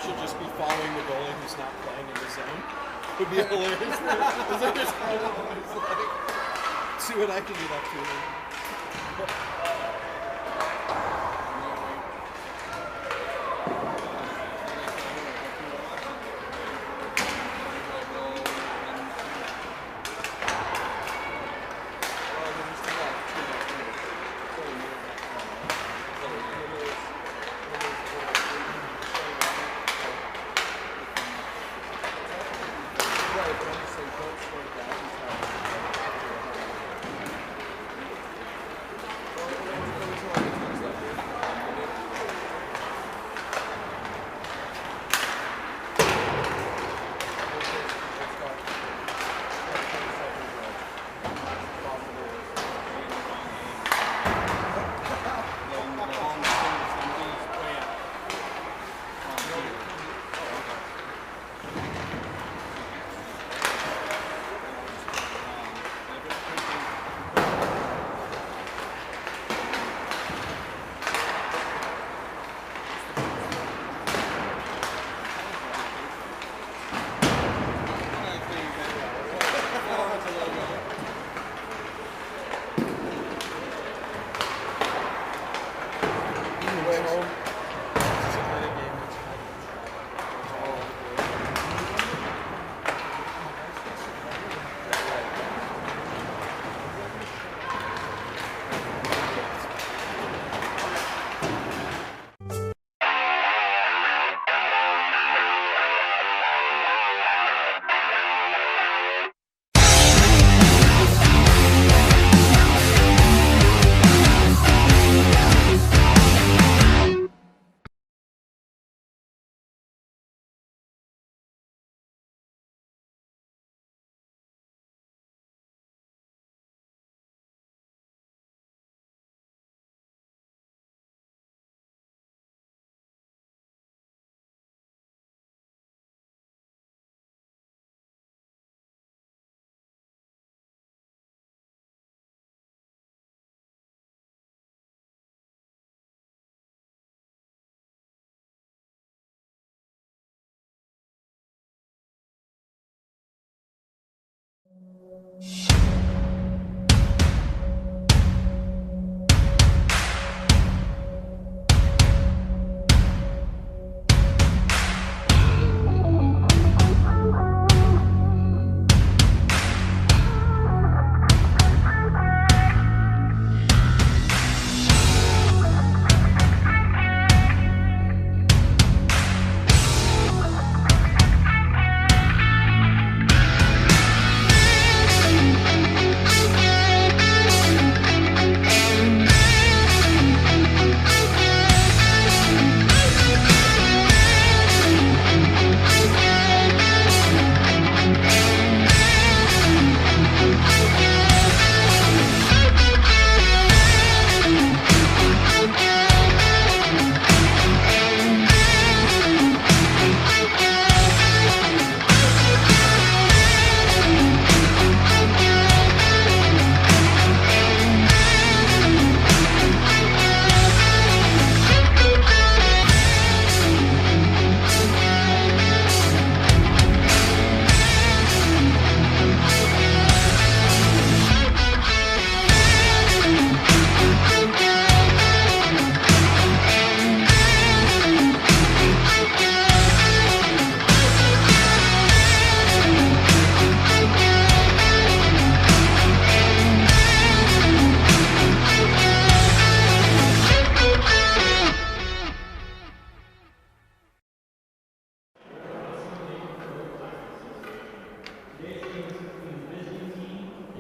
should just be following the goalie who's not playing in the zone. Would be hilarious. See what I can get up to.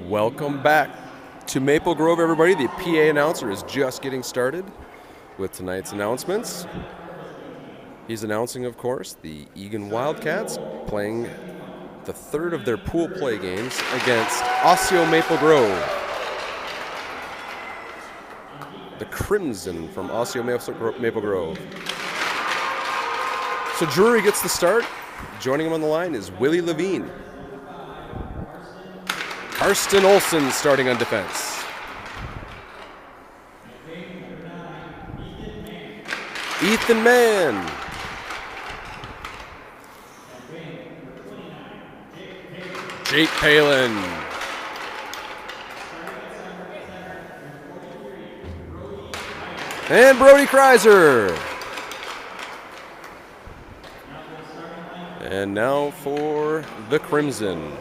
Welcome back to Maple Grove, everybody. The PA announcer is just getting started with tonight's announcements. He's announcing, of course, the Eagan Wildcats playing the third of their pool play games against Osseo Maple Grove. The Crimson from Osseo Maple Grove. So Drury gets the start. Joining him on the line is Willie Levine. Karsten Olsen starting on defense. Ethan Mann. Jake Palen. And Brody Kreiser. And now for the Crimson.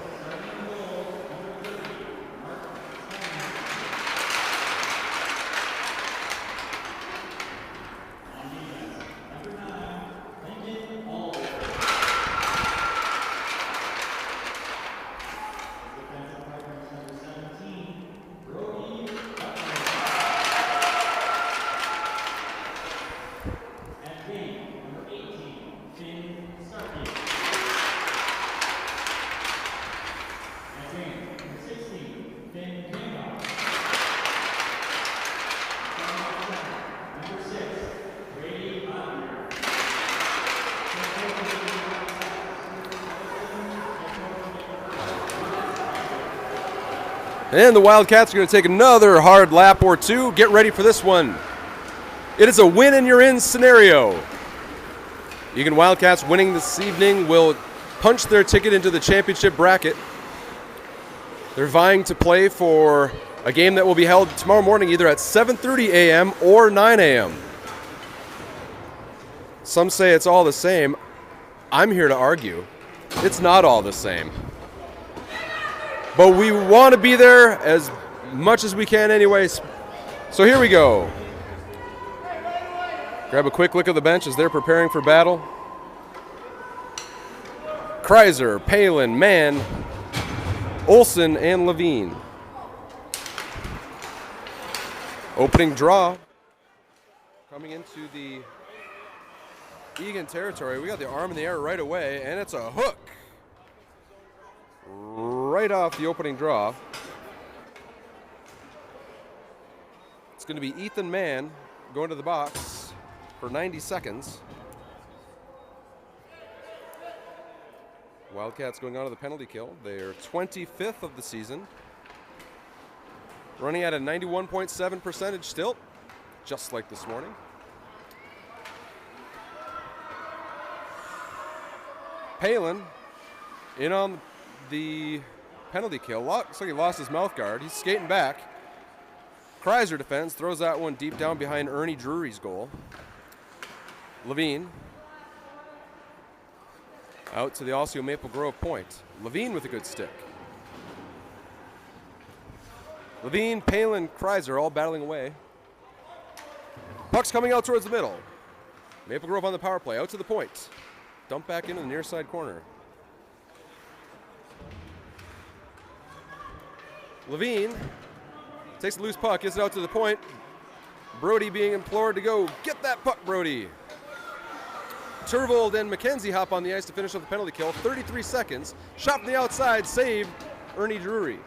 And the Wildcats are going to take another hard lap or two. Get ready for this one. It is a win and you're in scenario. Eagan Wildcats winning this evening will punch their ticket into the championship bracket. They're vying to play for a game that will be held tomorrow morning either at 7:30 a.m. or 9 a.m. Some say it's all the same. I'm here to argue. It's not all the same. But we want to be there as much as we can anyways. So here we go. Grab a quick look at the bench as they're preparing for battle. Kreiser, Palen, Mann, Olsen, and Levine. Opening draw. Coming into the Eagan territory. We got the arm in the air right away, and it's a hook. Right off the opening draw. It's going to be Ethan Mann going to the box for 90 seconds. Wildcats going on to the penalty kill. They're 25th of the season. Running at a 91.7 percentage still, just like this morning. Palen in on the penalty kill. Looks like he lost his mouth guard. He's skating back. Kreiser defends, throws that one deep down behind Ernie Drury's goal. Levine out to the Osseo Maple Grove point. Levine with a good stick. Levine, Palen, Kreiser all battling away. Puck's coming out towards the middle. Maple Grove on the power play, out to the point. Dump back into the near side corner. Levine takes a loose puck, gets it out to the point. Brody being implored to go get that puck, Brody. Turvold and MacKenzie hop on the ice to finish up the penalty kill. 33 seconds. Shot from the outside, saved Ernie Drury.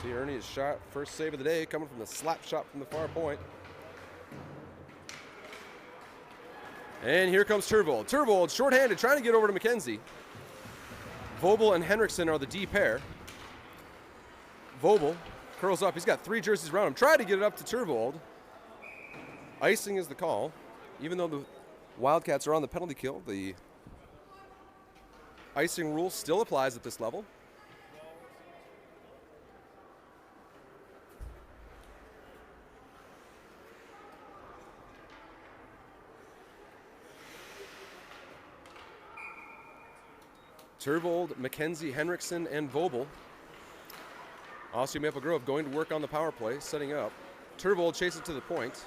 See Ernie's shot, first save of the day, coming from the slap shot from the far point. And here comes Turvold. Turvold, shorthanded, trying to get over to MacKenzie. Voelbel and Henrickson are the D pair. Voelbel curls up. He's got 3 jerseys around him. Tried to get it up to Turvold. Icing is the call. Even though the Wildcats are on the penalty kill, the icing rule still applies at this level. Turvold, MacKenzie, Henrickson, and Voelbel. Osseo Maple Grove going to work on the power play, setting up. Turvold chases to the point.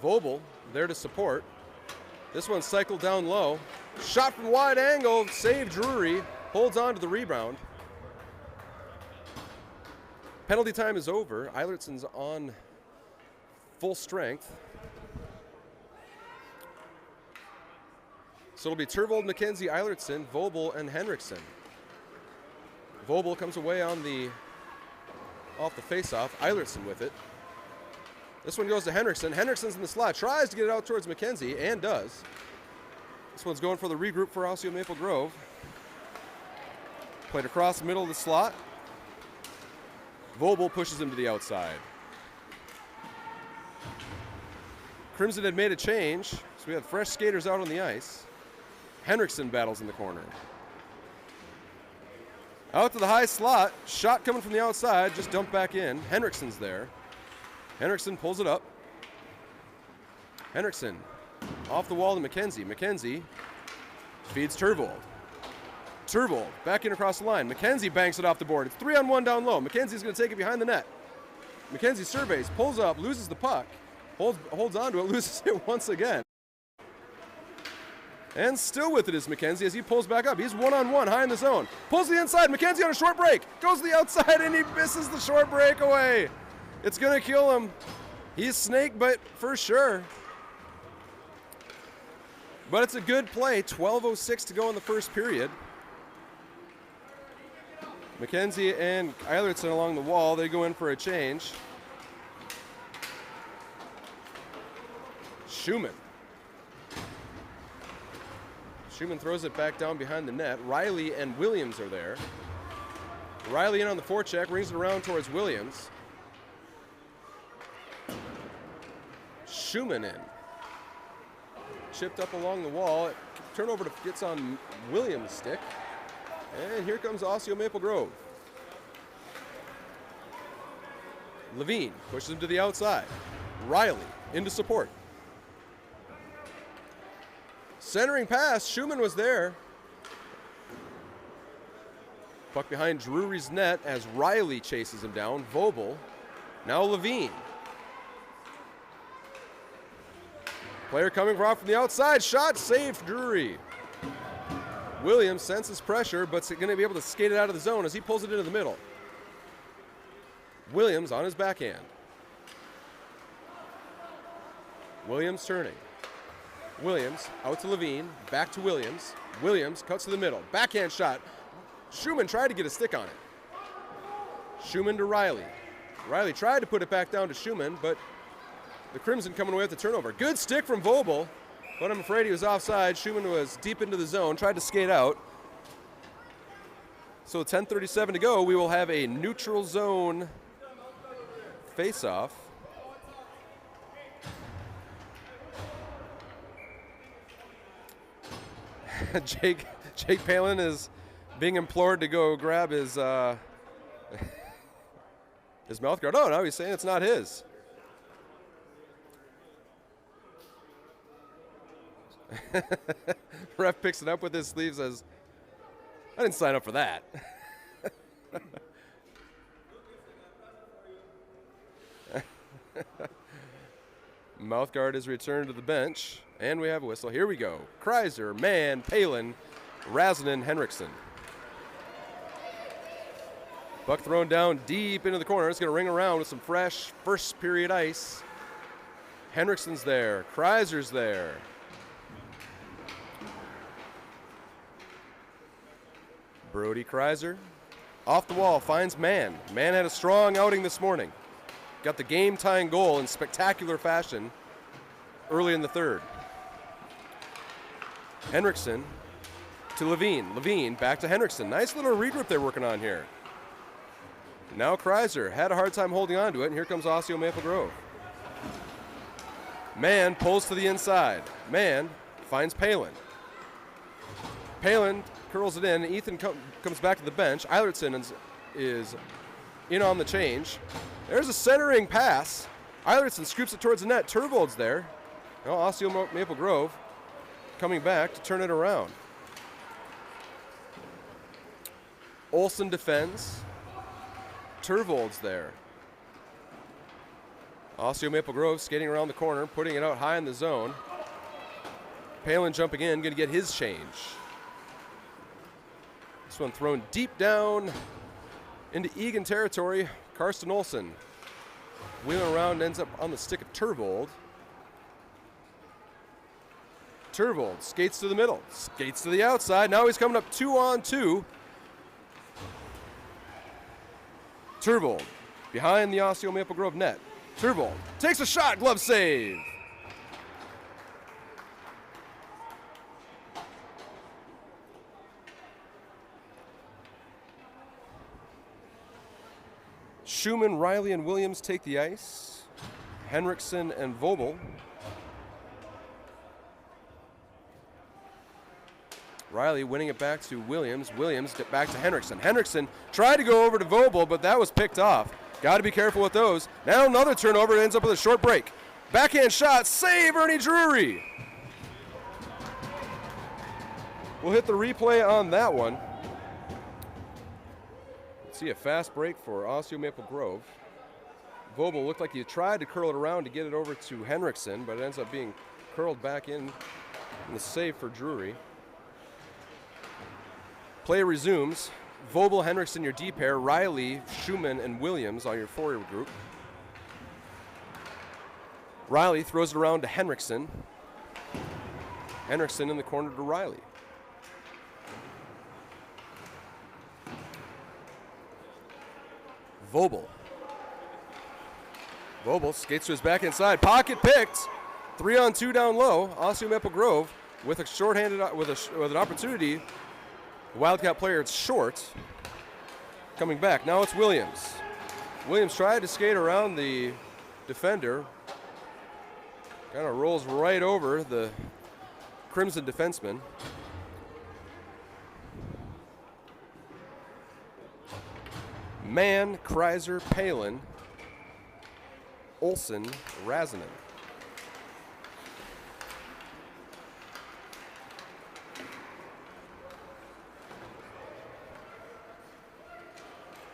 Voelbel there to support. This one cycled down low. Shot from wide angle, save Drury. Holds on to the rebound. Penalty time is over. Eilertson's on full strength. So it'll be Turvold, MacKenzie, Eilertson, Voelbel, and Henrickson. Voelbel comes away on the off the face-off. Eilertson with it. This one goes to Henrickson. Henrickson's in the slot. Tries to get it out towards MacKenzie, and does. This one's going for the regroup for Osseo Maple Grove. Played across the middle of the slot. Voelbel pushes him to the outside. Crimson had made a change, so we have fresh skaters out on the ice. Henrickson battles in the corner. Out to the high slot. Shot coming from the outside. Just dumped back in. Henrickson's there. Henrickson pulls it up. Henrickson off the wall to MacKenzie. MacKenzie feeds Turvold. Turvold back in across the line. MacKenzie banks it off the board. It's 3-on-1 down low. MacKenzie's going to take it behind the net. MacKenzie surveys, pulls up, loses the puck. Holds on to it, loses it once again. And still with it is MacKenzie as he pulls back up. He's 1-on-1 high in the zone. Pulls to the inside. MacKenzie on a short break. Goes to the outside and he misses the short breakaway. It's going to kill him. He's snake bit for sure. But it's a good play. 12:06 to go in the first period. MacKenzie and Eilertson along the wall. They go in for a change. Schuman. Schuman throws it back down behind the net. Riley and Williams are there. Riley in on the forecheck, rings it around towards Williams. Schuman in. Chipped up along the wall. Turnover gets on Williams' stick. And here comes Osseo Maple Grove. Levine pushes him to the outside. Riley into support. Centering pass, Schuman was there. Puck behind Drury's net as Riley chases him down. Voelbel, now Levine. Player coming from the outside, shot saved Drury. Williams senses pressure, but's going to be able to skate it out of the zone as he pulls it into the middle. Williams on his backhand. Williams turning. Williams out to Levine, back to Williams. Williams cuts to the middle. Backhand shot. Schuman tried to get a stick on it. Schuman to Riley. Riley tried to put it back down to Schuman, but the Crimson coming away with the turnover. Good stick from Voelbel, but I'm afraid he was offside. Schuman was deep into the zone, tried to skate out. So 10:37 to go. We will have a neutral zone face-off. Jake Palen is being implored to go grab his his mouth guard. Oh, no, he's saying it's not his. Ref picks it up with his sleeve, says, I didn't sign up for that. Mouthguard is returned to the bench, and we have a whistle. Here we go. Kreiser, Mann, Palen, Razanen, Henrickson. Puck thrown down deep into the corner. It's going to ring around with some fresh first period ice. Henrickson's there. Kreiser's there. Brody Kreiser off the wall finds Mann. Mann had a strong outing this morning. Got the game-tying goal in spectacular fashion early in the third. Henrickson to Levine. Levine back to Henrickson. Nice little regroup they're working on here. Now Kreiser had a hard time holding on to it, and here comes Osseo Maple Grove. Mann pulls to the inside. Mann finds Palen. Palen curls it in. Ethan comes back to the bench. Eilertson is in on the change. There's a centering pass. Eilertson scoops it towards the net. Turvold's there. Now Osseo Maple Grove coming back to turn it around. Olsen defends. Turvold's there. Osseo Maple Grove skating around the corner, putting it out high in the zone. Palen jumping in, going to get his change. This one thrown deep down into Eagan territory. Karsten Olsen wheeling around, ends up on the stick of Turvold. Turvold skates to the middle, skates to the outside. Now he's coming up 2-on-2. Turvold behind the Osseo Maple Grove net. Turvold takes a shot, glove save. Schuman, Riley, and Williams take the ice. Henrickson and Voelbel Riley winning it back to Williams. Williams back to Henrickson. Henrickson tried to go over to Voelbel, but that was picked off. Got to be careful with those. Now another turnover. It ends up with a short break. Backhand shot. Save Ernie Drury. We'll hit the replay on that one. Let's see a fast break for Osseo Maple Grove. Voelbel looked like he tried to curl it around to get it over to Henrickson, but it ends up being curled back in the save for Drury. Play resumes. Voelbel, Henrickson, your D pair. Riley, Schuman, and Williams on your forward group. Riley throws it around to Henrickson. Henrickson in the corner to Riley. Voelbel. Voelbel skates to his backhand side. Pocket picked. 3-on-2 down low. Osseo Maple Grove with a shorthanded with an opportunity. Wildcat player, it's short. Coming back. Now it's Williams. Williams tried to skate around the defender. Kind of rolls right over the Crimson defenseman. Mann, Kreiser, Palen, Olsen, Razanen.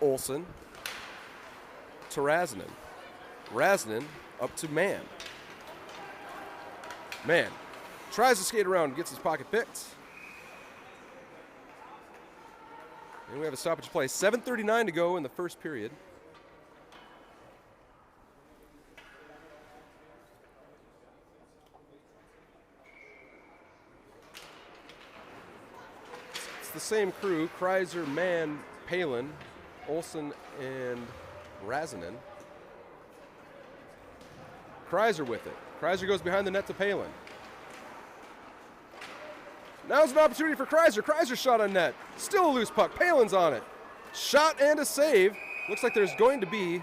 Olsen to Razanen. Razanen up to Mann. Mann tries to skate around and gets his pocket picked. And we have a stoppage play. 7:39 to go in the first period. It's the same crew. Kreiser, Mann, Palen, Olsen, and Razanen. Kreiser with it. Kreiser goes behind the net to Palen. Now's an opportunity for Kreiser. Kreiser shot on net. Still a loose puck. Palen's on it. Shot and a save. Looks like there's going to be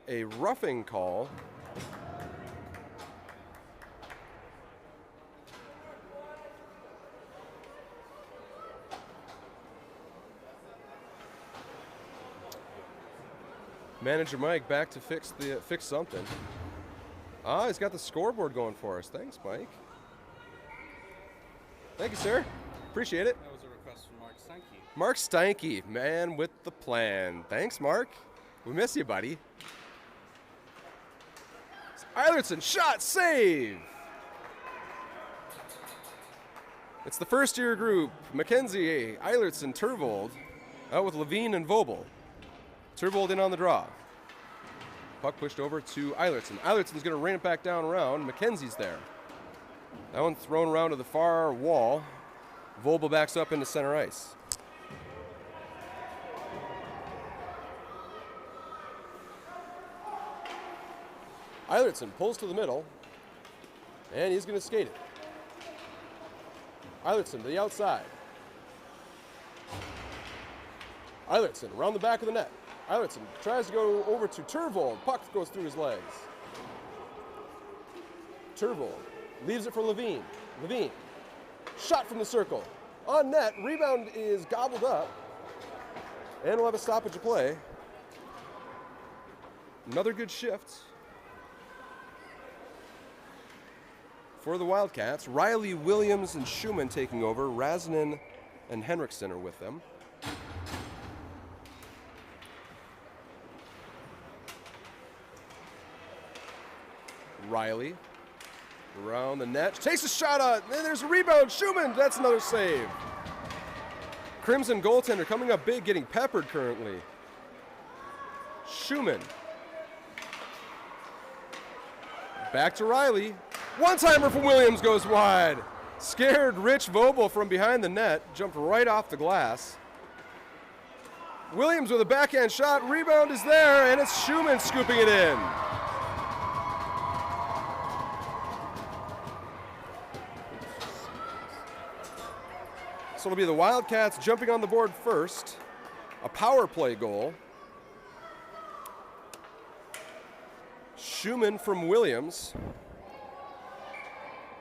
a roughing call. Manager Mike back to fix something. Ah, he's got the scoreboard going for us. Thanks, Mike. Thank you, sir. Appreciate it. That was a request from Mark Steinke. Mark Steinke, man with the plan. Thanks, Mark. We miss you, buddy. Eilertson, shot, save. It's the first-year group. MacKenzie, Eilertson, Turvold, out with Levine and Voelbel. Turvold in on the draw. Puck pushed over to Eilertson. Eilertson's going to rain it back down around. MacKenzie's there. That one thrown around to the far wall. Voelbel backs up into center ice. Eilertson pulls to the middle, and he's going to skate it. Eilertson to the outside. Eilertson around the back of the net. Eilertson tries to go over to Turvold. Puck goes through his legs. Turvold leaves it for Levine. Levine, shot from the circle. On net, rebound is gobbled up. And we'll have a stoppage of play. Another good shift for the Wildcats. Riley, Williams, and Schuman taking over. Razanen and Henrickson are with them. Riley around the net, takes a shot on, and there's a rebound. Schuman, that's another save. Crimson goaltender coming up big, getting peppered currently. Schuman. Back to Riley. One-timer from Williams goes wide. Scared Rich Voelbel from behind the net, jumped right off the glass. Williams with a backhand shot, rebound is there, and it's Schuman scooping it in. So it'll be the Wildcats jumping on the board first. A power play goal. Schuman from Williams.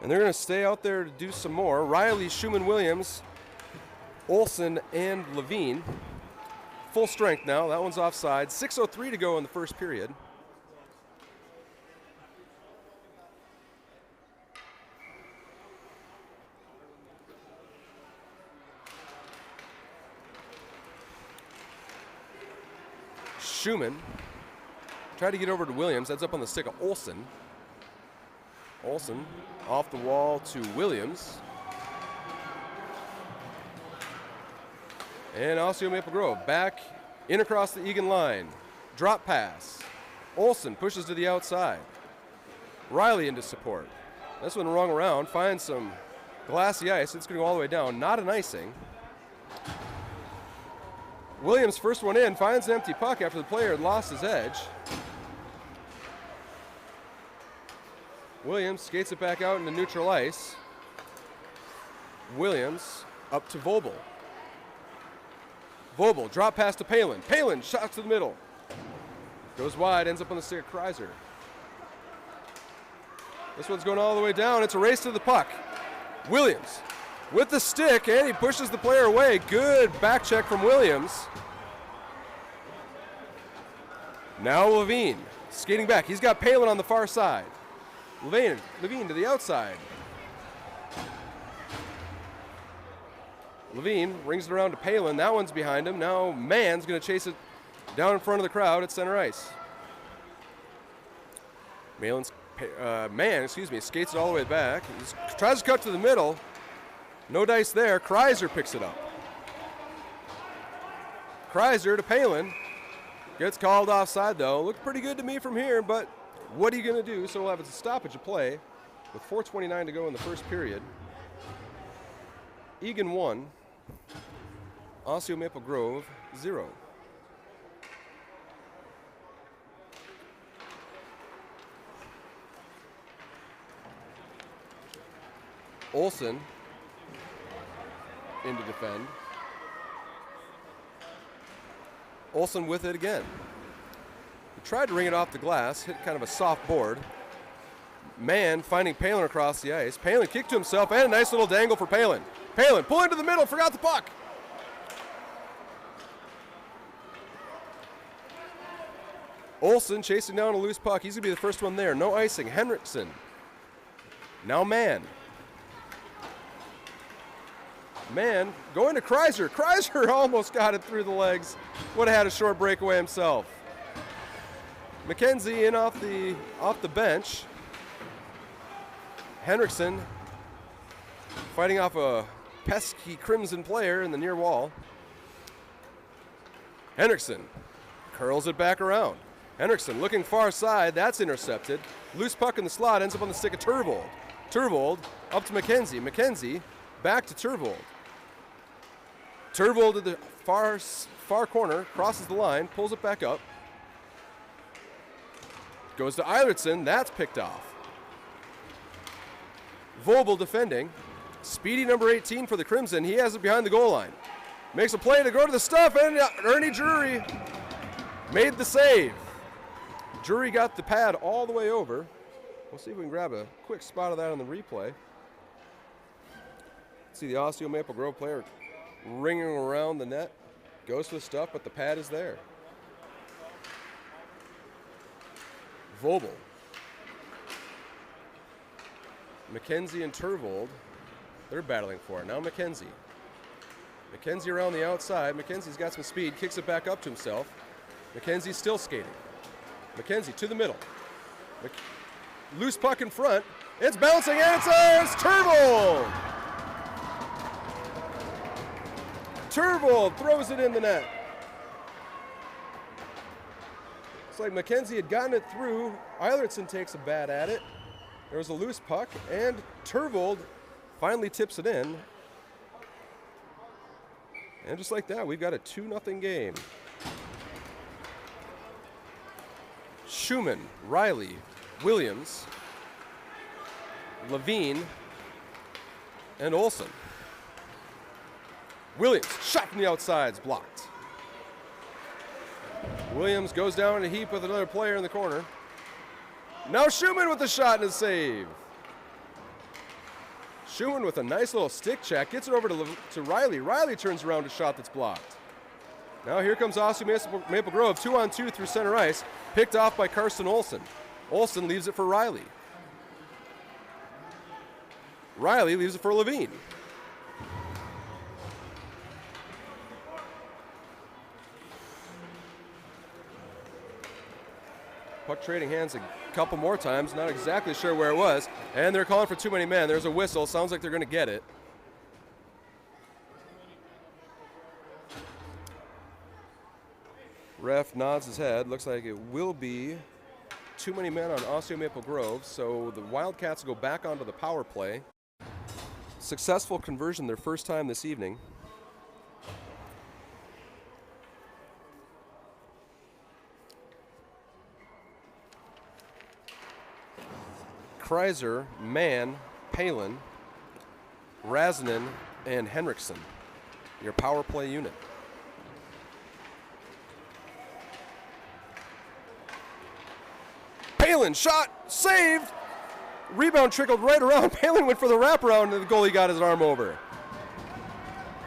And they're going to stay out there to do some more. Riley, Schuman, Williams, Olsen, and Levine. Full strength now. That one's offside. 6:03 to go in the first period. Schuman tried to get over to Williams. That's up on the stick of Olsen. Olsen off the wall to Williams. And Osseo Maple Grove back in across the Eagan line. Drop pass. Olsen pushes to the outside. Riley into support. This one wrong around. Finds some glassy ice. It's going to go all the way down. Not an icing. Williams, first one in, finds an empty puck after the player had lost his edge. Williams skates it back out into neutral ice. Williams up to Voelbel. Voelbel, drop pass to Palen. Palen, shot to the middle. Goes wide, ends up on the stick of Kreiser. This one's going all the way down. It's a race to the puck. Williams with the stick, and he pushes the player away. Good back check from Williams. Now Levine skating back. He's got Palen on the far side. Levine to the outside. Levine rings it around to Palen. That one's behind him. Now Mann's going to chase it down in front of the crowd at center ice. Mann, skates it all the way back. He tries to cut to the middle. No dice there. Kreiser picks it up. Kreiser to Palen. Gets called offside, though. Looked pretty good to me from here, but what are you going to do? So we'll have a stoppage of play with 4:29 to go in the first period. Eagan 1. Osseo Maple Grove 0. Olsen in to defend. Olsen with it again. He tried to ring it off the glass, hit kind of a soft board. Mann finding Palen across the ice. Palen kicked to himself, and a nice little dangle for Palen. Palen, pull into the middle, forgot the puck. Olsen chasing down a loose puck. He's going to be the first one there. No icing. Henrickson. Now Mann. Mann going to Kreiser. Kreiser almost got it through the legs. Would have had a short breakaway himself. MacKenzie in off the bench. Henrickson fighting off a pesky Crimson player in the near wall. Henrickson curls it back around. Henrickson looking far side. That's intercepted. Loose puck in the slot ends up on the stick of Turvold. Turvold up to MacKenzie. MacKenzie back to Turvold. Turvold to the far corner, crosses the line, pulls it back up. Goes to Eilertson. That's picked off. Voelbel defending. Speedy number 18 for the Crimson. He has it behind the goal line. Makes a play to go to the stuff, and Drury made the save. Drury got the pad all the way over. We'll see if we can grab a quick spot of that on the replay. See the Osseo Maple Grove player ringing around the net. Goes for the stuff, but the pad is there. Voelbel. MacKenzie and Turvold, they're battling for it. Now MacKenzie. MacKenzie around the outside. MacKenzie's got some speed, kicks it back up to himself. MacKenzie's still skating. MacKenzie to the middle. Loose puck in front. It's bouncing, and it's Turvold! Turvold throws it in the net. It's like MacKenzie had gotten it through. Eilertson takes a bat at it. There was a loose puck, and Turvold finally tips it in. And just like that, we've got a 2-0 game. Schuman, Riley, Williams, Levine, and Olsen. Williams, shot from the outside, is blocked. Williams goes down in a heap with another player in the corner. Now Schuman with the shot and a save. Schuman with a nice little stick check. Gets it over to Riley. Riley turns around a shot that's blocked. Now here comes Osseo Maple Grove. 2-on-2 through center ice. Picked off by Karsten Olsen. Olsen leaves it for Riley. Riley leaves it for Levine. Puck trading hands a couple more times. Not exactly sure where it was. And they're calling for too many men. There's a whistle. Sounds like they're going to get it. Ref nods his head. Looks like it will be too many men on Osseo Maple Grove. So the Wildcats go back onto the power play. Successful conversion their first time this evening. Kreiser, Mann, Palen, Razanen, and Henrickson, your power play unit. Palen, shot, saved! Rebound trickled right around. Palen went for the wraparound, and the goalie got his arm over.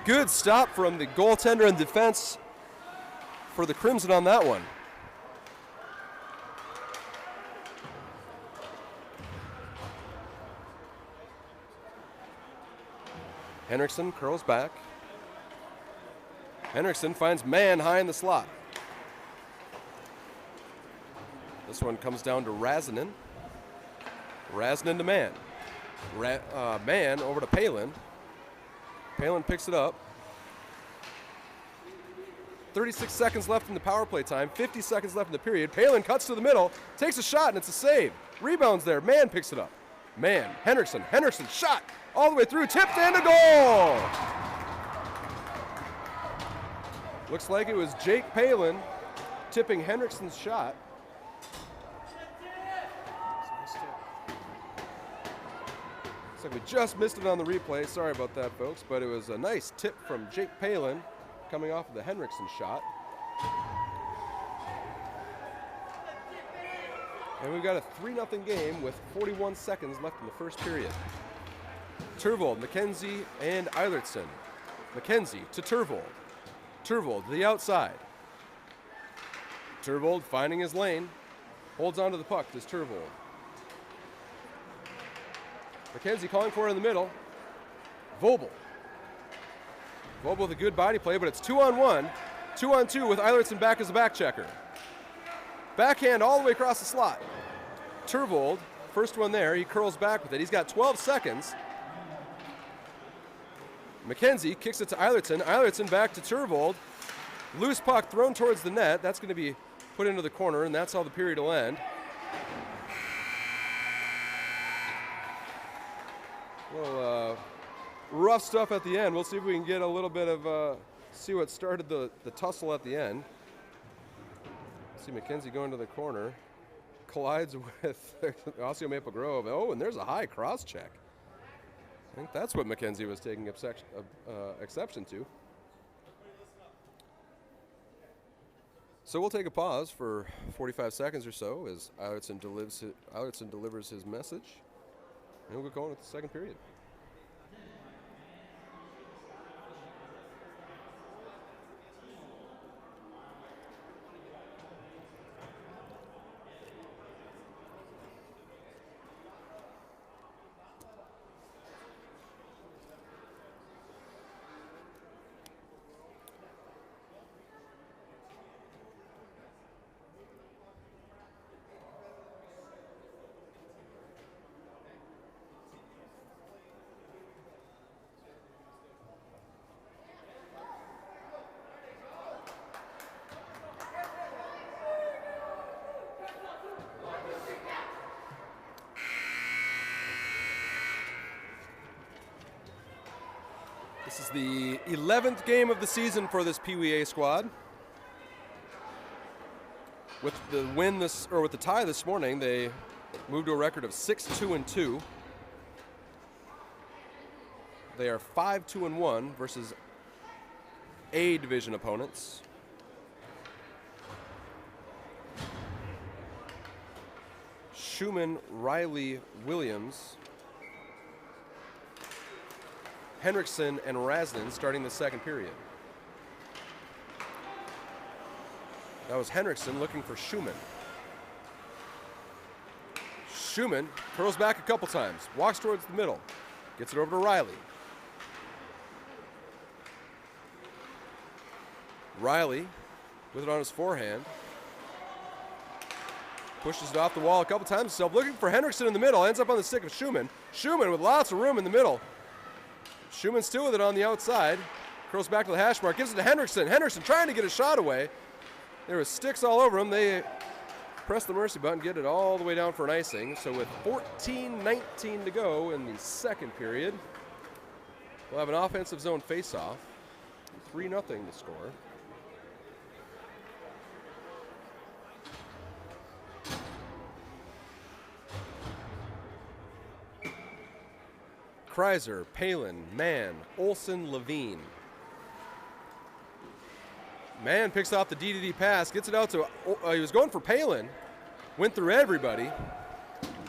Good stop from the goaltender and defense for the Crimson on that one. Henrickson curls back. Henrickson finds Mann high in the slot. This one comes down to Razanen. Razanen to Mann. Mann over to Palen. Palen picks it up. 36 seconds left in the power play time. 50 seconds left in the period. Palen cuts to the middle. Takes a shot, and it's a save. Rebounds there. Mann picks it up. Mann. Henrickson. Henrickson shot. All the way through. Tipped and a goal! Looks like it was Jake Palen tipping Henrickson's shot. Looks like we just missed it on the replay. Sorry about that, folks, but it was a nice tip from Jake Palen coming off of the Henrickson shot. And we've got a 3-0 game with 41 seconds left in the first period. Turvold, MacKenzie, and Eilertson. MacKenzie to Turvold. Turvold to the outside. Turvold finding his lane. Holds onto the puck, does Turvold. MacKenzie calling for it in the middle. Voelbel. Voelbel with a good body play, but it's 2-on-1. 2-on-2 with Eilertson back as a back checker. Backhand all the way across the slot. Turvold, first one there, he curls back with it. He's got 12 seconds. MacKenzie kicks it to Eilertson. Eilertson back to Turvold. Loose puck thrown towards the net. That's going to be put into the corner, and that's how the period will end. Well, rough stuff at the end. We'll see if we can get a little bit of, see what started the tussle at the end. See MacKenzie going to the corner. Collides with Osseo Maple Grove. Oh, and there's a high cross check. I think that's what MacKenzie was taking exception to. So we'll take a pause for 45 seconds or so as Eilertson delivers his message. And we'll go going with the second period. This is the 11th game of the season for this PeeWee A squad. With the win with the tie this morning, they moved to a record of 6-2-2. They are 5-2-1 versus A division opponents. Schuman, Riley, Williams Henrickson and Rasnin starting the second period. That was Henrickson looking for Schuman. Schuman throws back a couple times, walks towards the middle, gets it over to Riley. Riley with it on his forehand. Pushes it off the wall a couple times himself, looking for Henrickson in the middle, ends up on the stick of Schuman. Schuman with lots of room in the middle. Schuman still with it on the outside. Curls back to the hash mark, gives it to Henrickson. Henrickson trying to get a shot away. There was sticks all over him. They press the mercy button, get it all the way down for an icing. So with 14-19 to go in the second period, we'll have an offensive zone face-off. 3-0 to score. Kreiser, Palen, Mann, Olsen, Levine. Mann picks off the D-to-D pass, gets it out to, he was going for Palen, went through everybody,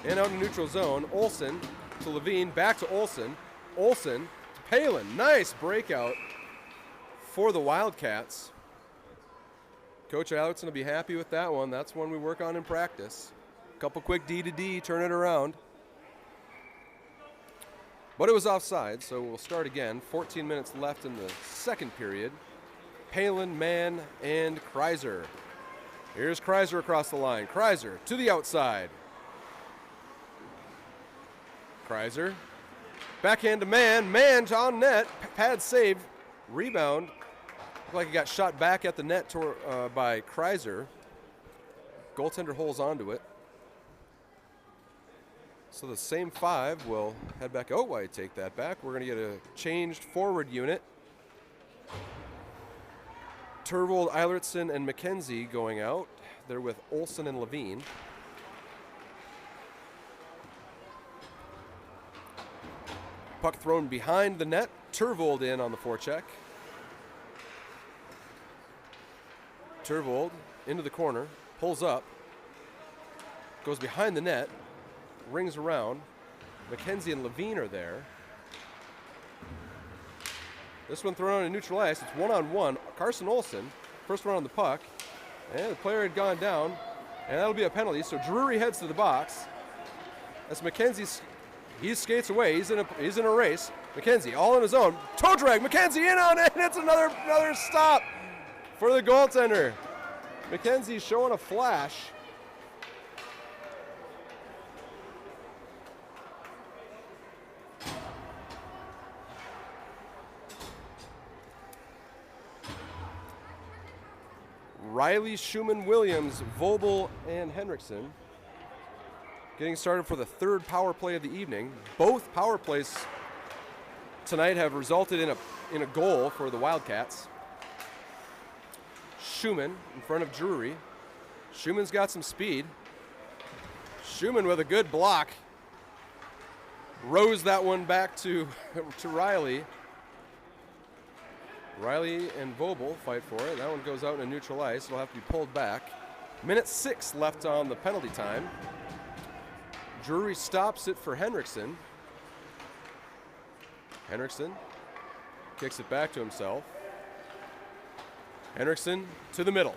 and out in neutral zone. Olsen to Levine, back to Olsen. Olsen to Palen. Nice breakout for the Wildcats. Coach Eilertson will be happy with that one. That's one we work on in practice. A couple quick D-to-D, turn it around. But it was offside, so we'll start again. 14 minutes left in the second period. Palen, Mann, and Kreiser. Here's Kreiser across the line. Kreiser to the outside. Kreiser. Backhand to Mann. Mann on net. Pad save. Rebound. Looked like he got shot back at the net by Kreiser. Goaltender holds onto it. So the same five will head back. Oh, I take that back. We're going to get a changed forward unit. Turvold, Eilertson, and MacKenzie going out. They're with Olsen and Levine. Puck thrown behind the net. Turvold in on the forecheck. Turvold into the corner, pulls up, goes behind the net, rings around. MacKenzie and Levine are there. This one thrown on a neutral ice. It's one-on-one. Carson Olsen, first one on the puck. And the player had gone down. And that'll be a penalty. So Drury heads to the box. As MacKenzie, he skates away. He's in a race. MacKenzie all on his own. Toe drag. MacKenzie in on it. And it's another stop for the goaltender. MacKenzie showing a flash. Riley, Schuman, Williams, Voelbel, and Henrickson getting started for the third power play of the evening. Both power plays tonight have resulted in a goal for the Wildcats. Schuman in front of Drury. Schuman's got some speed. Schuman with a good block. Rose that one back to Riley. Riley and Voelbel fight for it. That one goes out in a neutral ice. It'll have to be pulled back. Minute 6 left on the penalty time. Drury stops it for Henrickson. Henrickson kicks it back to himself. Henrickson to the middle.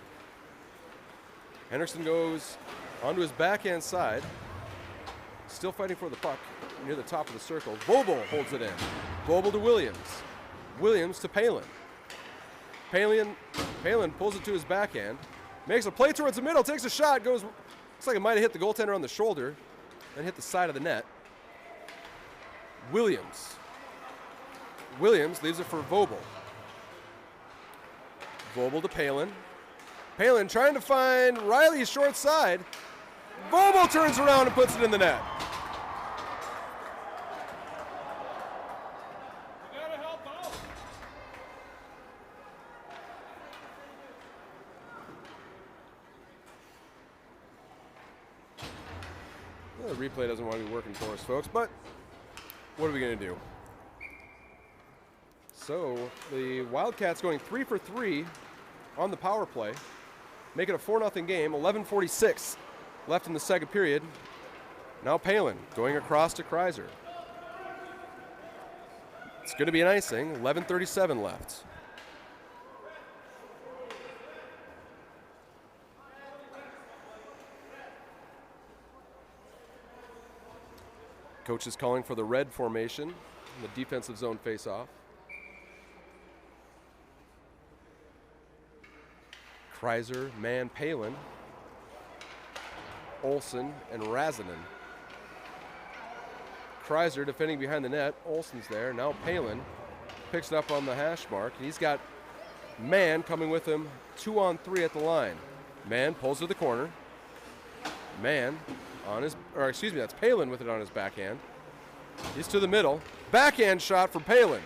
Henrickson goes onto his backhand side. Still fighting for the puck near the top of the circle. Voelbel holds it in. Voelbel to Williams. Williams to Palen. Palen pulls it to his backhand, makes a play towards the middle, takes a shot, looks like it might have hit the goaltender on the shoulder, then hit the side of the net. Williams leaves it for Voelbel. Voelbel to Palen. Palen trying to find Riley's short side. Voelbel turns around and puts it in the net. The replay doesn't want to be working for us, folks, but what are we going to do? So the Wildcats going 3 for 3 on the power play, make it a 4-0 game. 11:46 left in the second period. Now Palen going across to Kreiser. It's going to be an icing. 11:37 left. Coach is calling for the red formation in the defensive zone face-off. Kreiser, Mann, Palen, Olsen, and Razanen. Kreiser defending behind the net. Olsen's there. Now Palen picks it up on the hash mark. And he's got Mann coming with him 2-on-3 at the line. Mann pulls to the corner. Mann on his, or excuse me, that's Palen with it on his backhand. He's to the middle. Backhand shot from Palen.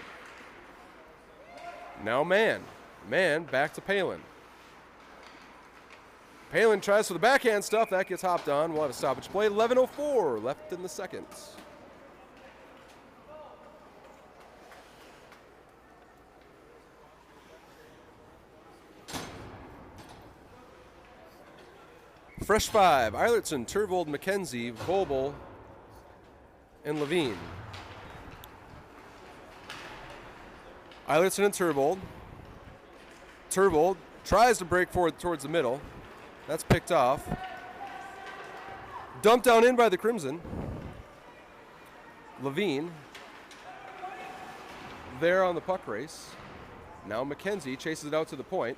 Now Mann. Mann back to Palen. Palen tries for the backhand stuff. That gets hopped on. We'll have a stoppage play. 11:04 left in the second. Fresh five, Eilertson, Turvold, MacKenzie, Voelbel, and Levine. Eilertson and Turvold. Turvold tries to break forward towards the middle. That's picked off. Dumped down in by the Crimson. Levine there on the puck race. Now MacKenzie chases it out to the point.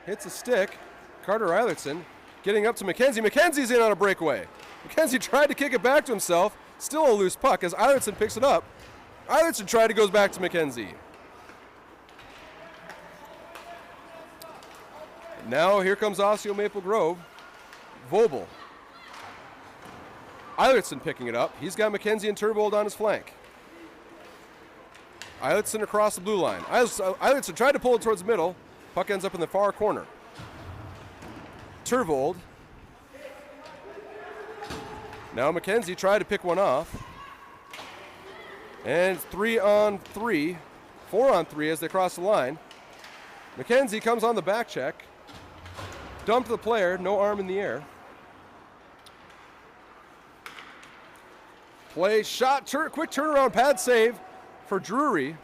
Hits a stick. Carter Eilertson getting up to MacKenzie. MacKenzie's in on a breakaway. MacKenzie tried to kick it back to himself. Still a loose puck as Eilertson picks it up. Eilertson tried to goes back to MacKenzie. Now here comes Osseo Maple Grove. Voelbel. Eilertson picking it up. He's got MacKenzie and Turvold on his flank. Eilertson across the blue line. Eilertson tried to pull it towards the middle. Puck ends up in the far corner. Turvold. Now MacKenzie tried to pick one off. And it's 3-on-3. 4-on-3 as they cross the line. MacKenzie comes on the back check. Dumped the player, no arm in the air. Play, shot, quick turnaround, pad save for Drury.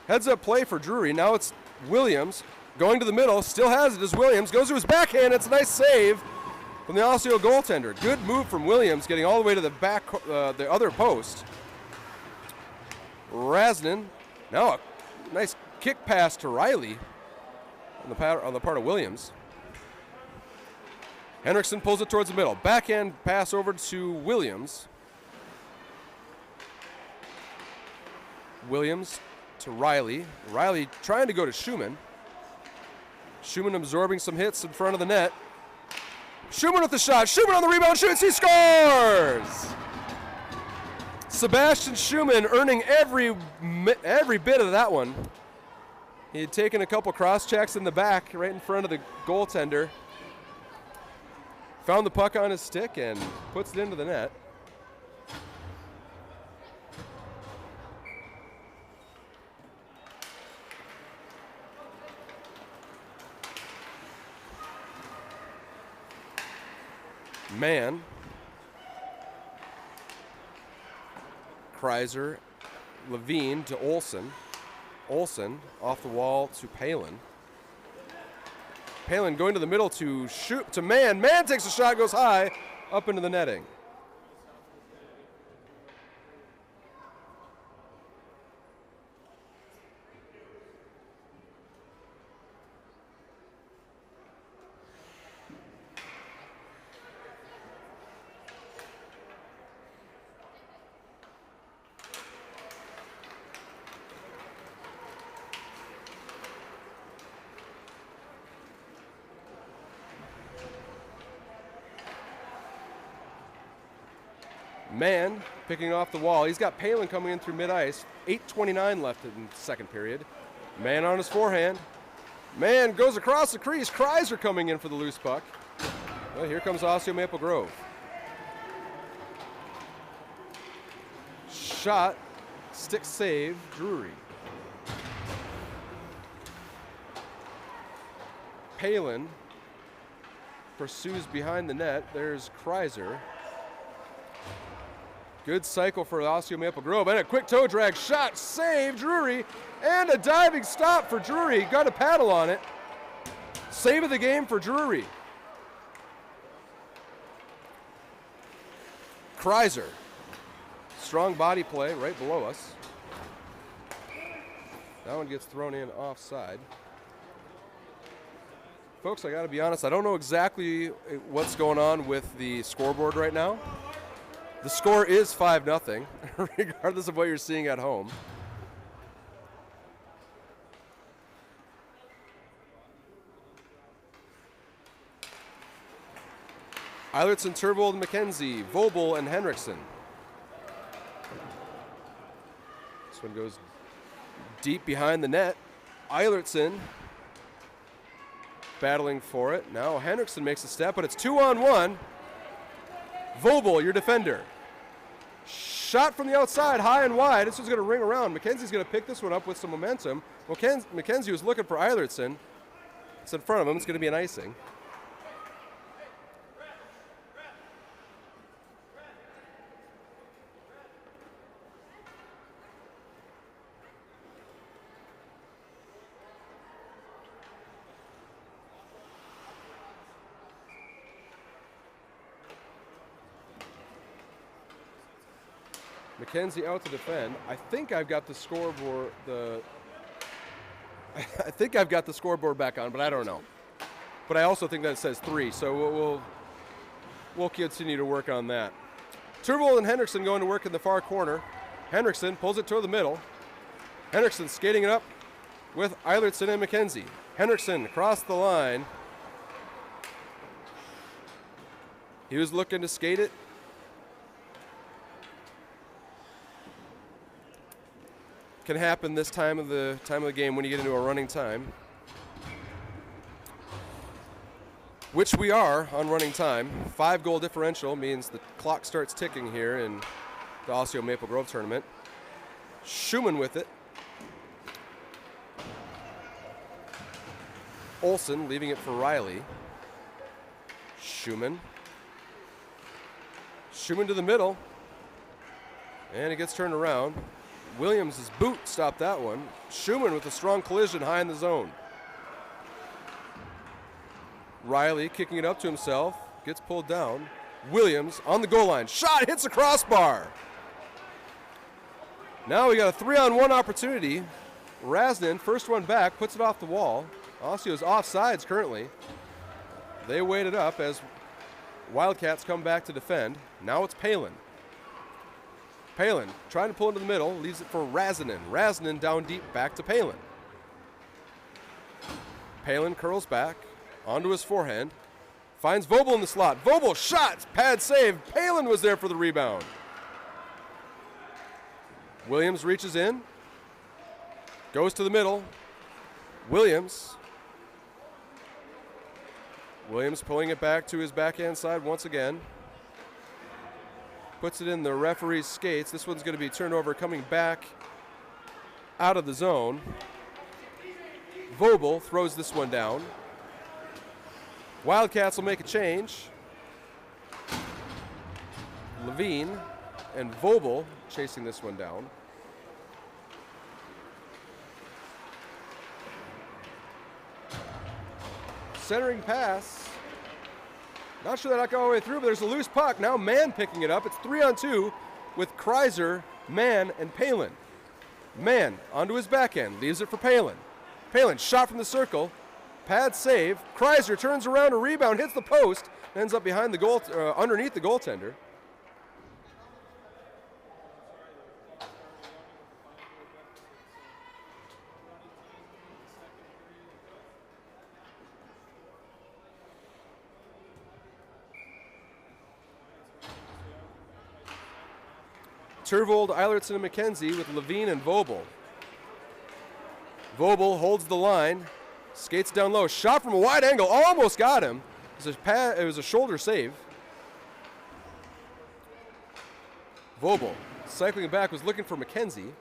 Heads up play for Drury. Now it's Williams going to the middle. Still has it as Williams goes to his backhand. It's a nice save from the Osseo goaltender. Good move from Williams, getting all the way to the back, the other post. Razanen. Now a nice kick pass to Riley on the part of Williams. Henrickson pulls it towards the middle. Backhand pass over to Williams. Williams to Riley. Riley trying to go to Schuman. Schuman absorbing some hits in front of the net. Schuman with the shot. Schuman on the rebound, shoots, he scores! Sebastian Schuman earning every bit of that one. He had taken a couple cross checks in the back right in front of the goaltender. Found the puck on his stick and puts it into the net. Mann. Kreiser. Levine to Olsen. Olsen off the wall to Palen. Palen going to the middle to shoot to Mann. Mann takes a shot, goes high, up into the netting. Mann picking off the wall. He's got Palen coming in through mid-ice. 8:29 left in the second period. Mann on his forehand. Mann goes across the crease. Kreiser coming in for the loose puck. Well, here comes Osseo Maple Grove. Shot. Stick save. Drury. Palen pursues behind the net. There's Kreiser. Good cycle for Osseo Maple Grove. And a quick toe drag shot. Save, Drury. And a diving stop for Drury. Got a paddle on it. Save of the game for Drury. Kreiser. Strong body play right below us. That one gets thrown in offside. Folks, I got to be honest, I don't know exactly what's going on with the scoreboard right now. The score is 5-0, regardless of what you're seeing at home. Eilertson, Turvold, MacKenzie, Voelbel, and Henrickson. This one goes deep behind the net. Eilertson battling for it. Now Henrickson makes a step, but it's 2-on-1. Voelbel, your defender. Shot from the outside, high and wide. This one's going to ring around. MacKenzie's going to pick this one up with some momentum. MacKenzie was looking for Eilertson. It's in front of him. It's going to be an icing. MacKenzie out to defend. I think I've got the scoreboard. I think I've got the scoreboard back on, but I don't know. But I also think that it says 3, so we'll continue to work on that. Turvold and Henrickson going to work in the far corner. Henrickson pulls it to the middle. Henrickson skating it up with Eilertson and MacKenzie. Henrickson across the line. He was looking to skate it. Can happen this time of the game when you get into a running time, which we are on running time. 5-goal differential means the clock starts ticking here in the Osseo Maple Grove tournament. Schuman with it. Olsen leaving it for Riley. Schuman to the middle, and it gets turned around. Williams' boot stopped that one. Schuman with a strong collision high in the zone. Riley kicking it up to himself. Gets pulled down. Williams on the goal line. Shot hits a crossbar. Now we got a 3-on-1 opportunity. Rasnin, first one back, puts it off the wall. Osseo's offsides currently. They wait it up as Wildcats come back to defend. Now it's Palen. Palen trying to pull into the middle, leaves it for Rasnin. Rasnin down deep, back to Palen. Palen curls back, onto his forehand, finds Voelbel in the slot. Voelbel shot, pad save. Palen was there for the rebound. Williams reaches in, goes to the middle. Williams pulling it back to his backhand side once again. Puts it in the referee's skates. This one's going to be turned over, coming back out of the zone. Voelbel throws this one down. Wildcats will make a change. Levine and Voelbel chasing this one down. Centering pass. Not sure that got all the way through, but there's a loose puck. Now Mann picking it up. It's 3-on-2 with Kreiser, Mann, and Palen. Mann onto his backhand, leaves it for Palen. Palen shot from the circle, pad save. Kreiser turns around a rebound, hits the post, ends up behind the goal, underneath the goaltender. Turvold, Eilertson, and MacKenzie with Levine and Voelbel. Voelbel holds the line, skates down low, shot from a wide angle, almost got him. It was a shoulder save. Voelbel cycling back, was looking for MacKenzie.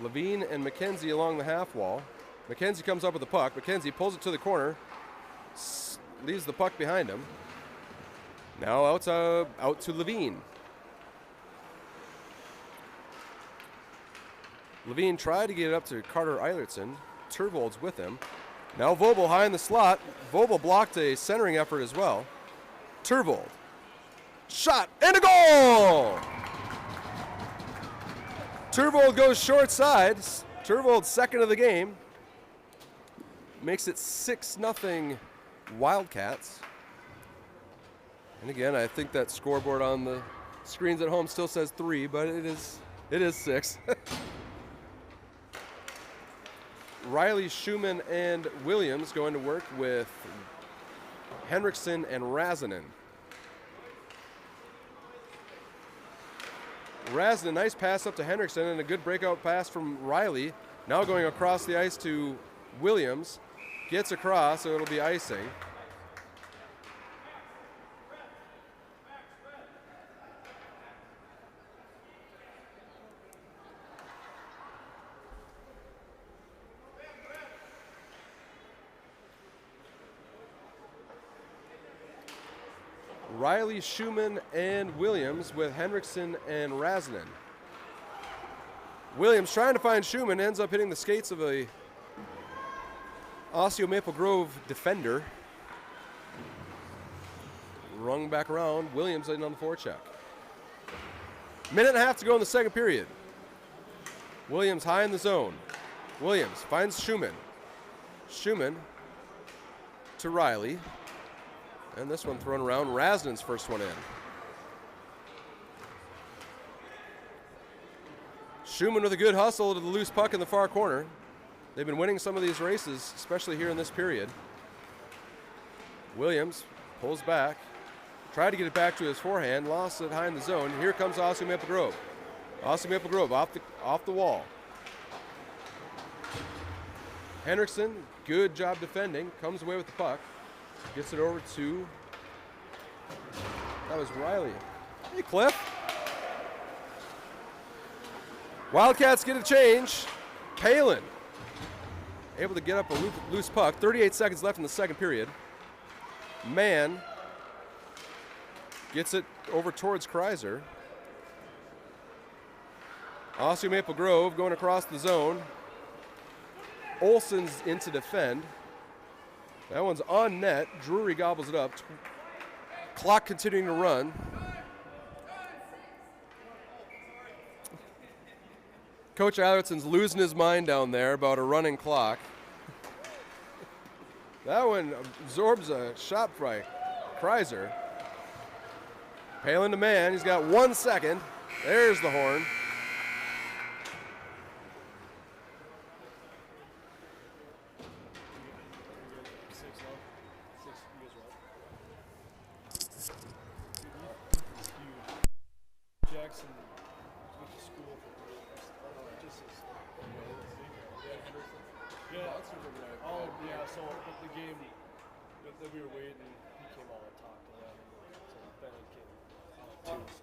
Levine and MacKenzie along the half wall. MacKenzie comes up with the puck. MacKenzie pulls it to the corner, leaves the puck behind him. Now out to Levine. Levine tried to get it up to Carter Eilertson. Turvold's with him. Now Voelbel high in the slot. Voelbel blocked a centering effort as well. Turvold. Shot and a goal! Turvold goes short side. Turvold second of the game. Makes it 6-0 Wildcats. And again, I think that scoreboard on the screens at home still says 3, but it is 6. Riley, Schuman, and Williams going to work with Henrickson and Razanen. Razanen, nice pass up to Henrickson and a good breakout pass from Riley. Now going across the ice to Williams. Gets across, so it'll be icing. Riley, Schuman, and Williams with Henrickson and Razanen. Williams trying to find Schuman, ends up hitting the skates of a Osseo Maple Grove defender. Rung back around. Williams in on the forecheck. Minute and a half to go in the second period. Williams high in the zone. Williams finds Schuman. Schuman to Riley. And this one thrown around. Razanen's first one in. Schuman with a good hustle to the loose puck in the far corner. They've been winning some of these races, especially here in this period. Williams pulls back. Tried to get it back to his forehand. Lost it high in the zone. Here comes Osseo Maple Grove. Osseo Maple Grove off the wall. Henrickson, good job defending. Comes away with the puck. Gets it over to, that was Riley. Hey, Cliff. Wildcats get a change. Palen able to get up a loose puck. 38 seconds left in the second period. Mann gets it over towards Kreiser. Osseo Maple Grove going across the zone. Olsen's in to defend. That one's on net. Drury gobbles it up. Clock continuing to run. Coach Eilertson's losing his mind down there about a running clock. That one absorbs a shot by Kreiser. Palen to Mann. He's got 1 second. There's the horn. We were waiting, he came all and talked to them. So Ben came too.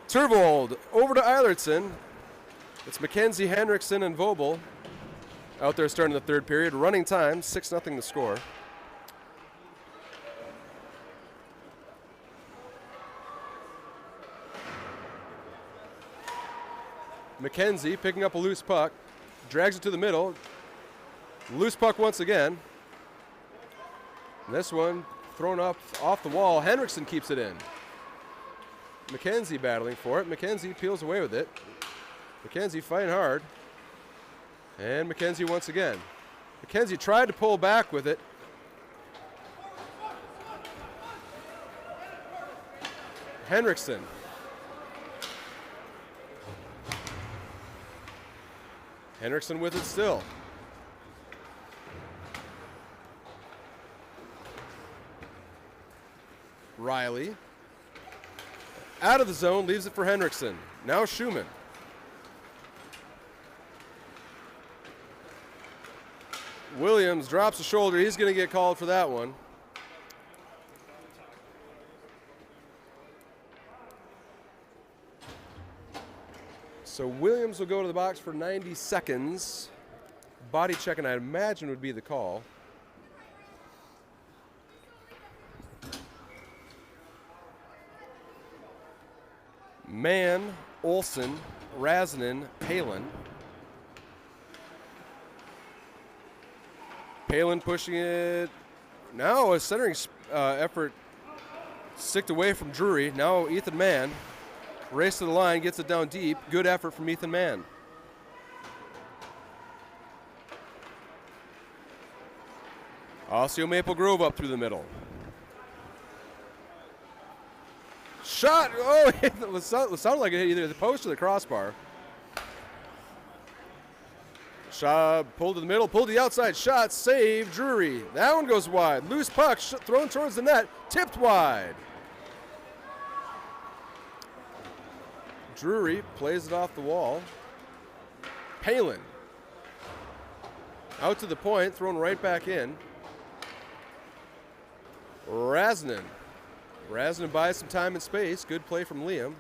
Turvold over to Eilertson. It's MacKenzie, Henrickson, and Voelbel out there starting the third period. Running time, 6-0 to score. MacKenzie picking up a loose puck, drags it to the middle. Loose puck once again. And this one thrown up off the wall. Henrickson keeps it in. MacKenzie battling for it. MacKenzie peels away with it. MacKenzie fighting hard. And MacKenzie once again. MacKenzie tried to pull back with it. Henrickson. Henrickson with it still. Riley. Out of the zone, leaves it for Henrickson. Now Schuman. Williams drops the shoulder. He's going to get called for that one. So Williams will go to the box for 90 seconds. Body check, and I imagine would be the call. Mann, Olsen, Razanen, Palen. Palen pushing it. Now a centering effort sticked away from Drury. Now Ethan Mann. Race to the line, gets it down deep. Good effort from Ethan Mann. Osseo Maple Grove up through the middle. Shot! Oh, it sounded like it hit either the post or the crossbar. Shot pulled to the middle, pulled to the outside. Shot, save, Drury. That one goes wide. Loose puck thrown towards the net, tipped wide. Drury plays it off the wall. Palen. Out to the point, thrown right back in. Razanen. Razanen buys some time and space. Good play from Liam.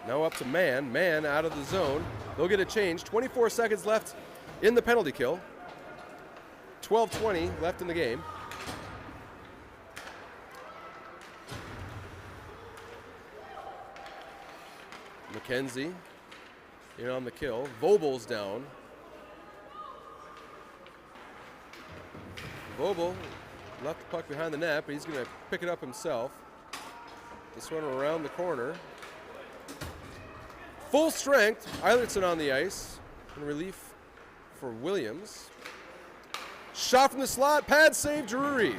Now up to Mann. Mann out of the zone. They'll get a change. 24 seconds left in the penalty kill. 12:20 left in the game. MacKenzie in on the kill. Voelbel's down. Voelbel left the puck behind the net, but he's going to pick it up himself. This one around the corner. Full strength. Eilertson on the ice. In relief for Williams. Shot from the slot. Pad save, Drury.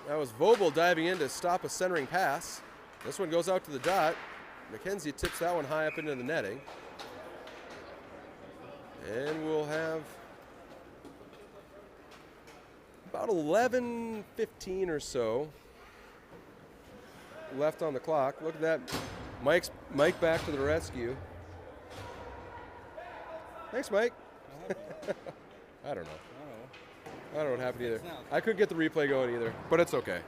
That was Voelbel diving in to stop a centering pass. This one goes out to the dot. MacKenzie tips that one high up into the netting. And we'll have about 11:15 or so left on the clock. Look at that. Mike back to the rescue. Thanks, Mike. I don't know. I don't know what happened either. I couldn't get the replay going either, but it's okay.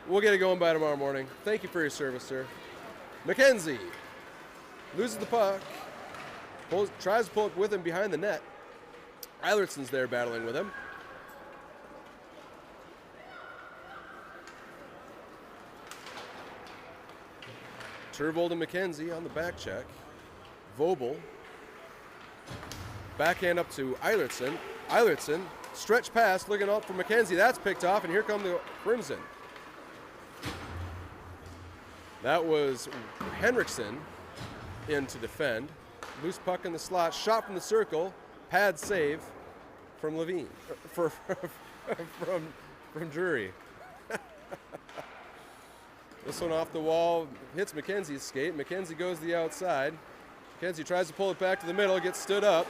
We'll get it going by tomorrow morning. Thank you for your service, sir. MacKenzie loses the puck. Tries to pull it with him behind the net. Eilertson's there battling with him. Turvold and MacKenzie on the back check. Voelbel. Backhand up to Eilertson. Eilertson, stretch pass, looking up for MacKenzie. That's picked off, and here come the Crimson. That was Henrickson in to defend. Loose puck in the slot, shot from the circle, pad save from Levine, from Drury. This one off the wall, hits MacKenzie's skate. MacKenzie goes to the outside. MacKenzie tries to pull it back to the middle, gets stood up.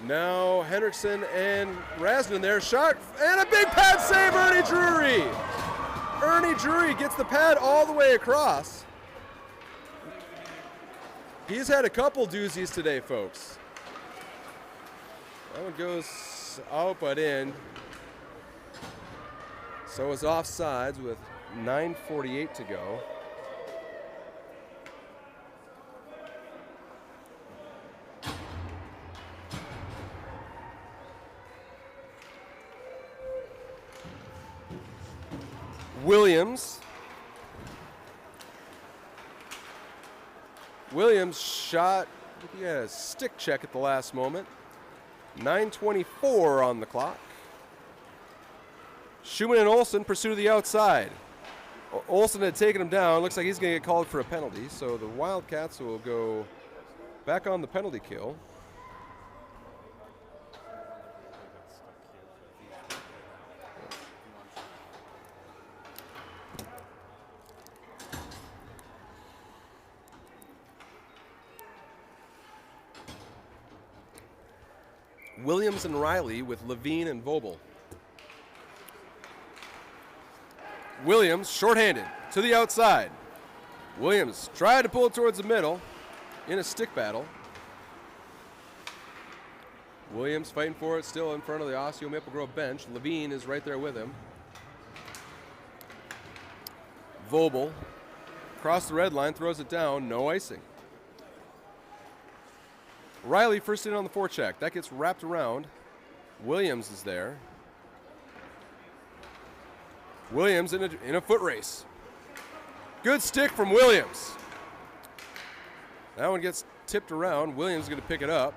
Now Henrickson and Razanen there. Shot and a big pad save, Ernie Drury. Ernie Drury gets the pad all the way across. He's had a couple doozies today, folks. That one goes out but in. So it's offsides with 9:48 to go. Williams shot, he had a stick check at the last moment. 9:24 on the clock. Schuman and Olsen pursue to the outside. Olsen had taken him down. Looks like he's going to get called for a penalty. So the Wildcats will go back on the penalty kill. Williams and Riley with Levine and Voelbel. Williams, shorthanded, to the outside. Williams tried to pull it towards the middle in a stick battle. Williams fighting for it, still in front of the Osseo Maple Grove bench. Levine is right there with him. Voelbel, across the red line, throws it down, no icing. Riley first in on the forecheck. That gets wrapped around. Williams is there. Williams in a foot race. Good stick from Williams. That one gets tipped around. Williams is going to pick it up.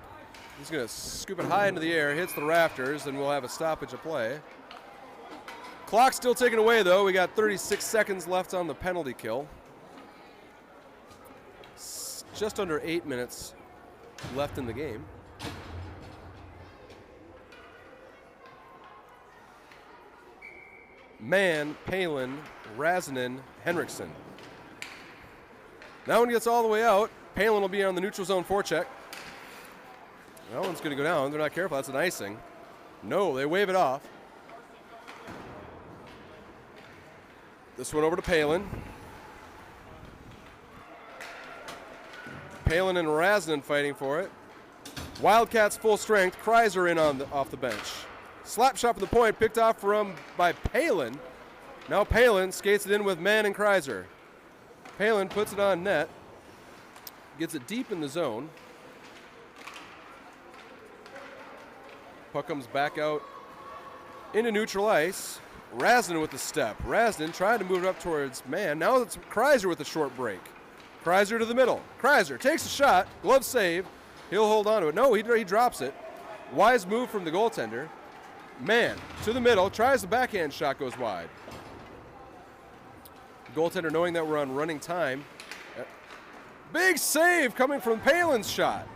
He's going to scoop it high into the air, hits the rafters, and we'll have a stoppage of play. Clock still taken away, though. We got 36 seconds left on the penalty kill. Just under 8 minutes left in the game. Mann, Palen, Razanen, Henrickson. That one gets all the way out. Palen will be on the neutral zone forecheck. That one's going to go down. They're not careful. That's an icing. No, they wave it off. This one over to Palen. Palen and Razanen fighting for it. Wildcats full strength. Kreiser in off the bench. Slap shot for the point, picked off by Palen. Now Palen skates it in with Mann and Kreiser. Palen puts it on net. Gets it deep in the zone. Puck comes back out into neutral ice. Razanen with the step. Razanen trying to move it up towards Mann. Now it's Kreiser with a short break. Kreiser to the middle. Kreiser takes a shot. Glove save. He'll hold on to it. No, he drops it. Wise move from the goaltender. Mann to the middle. Tries the backhand shot. Goes wide. Goaltender knowing that we're on running time. Big save coming from Palen's shot.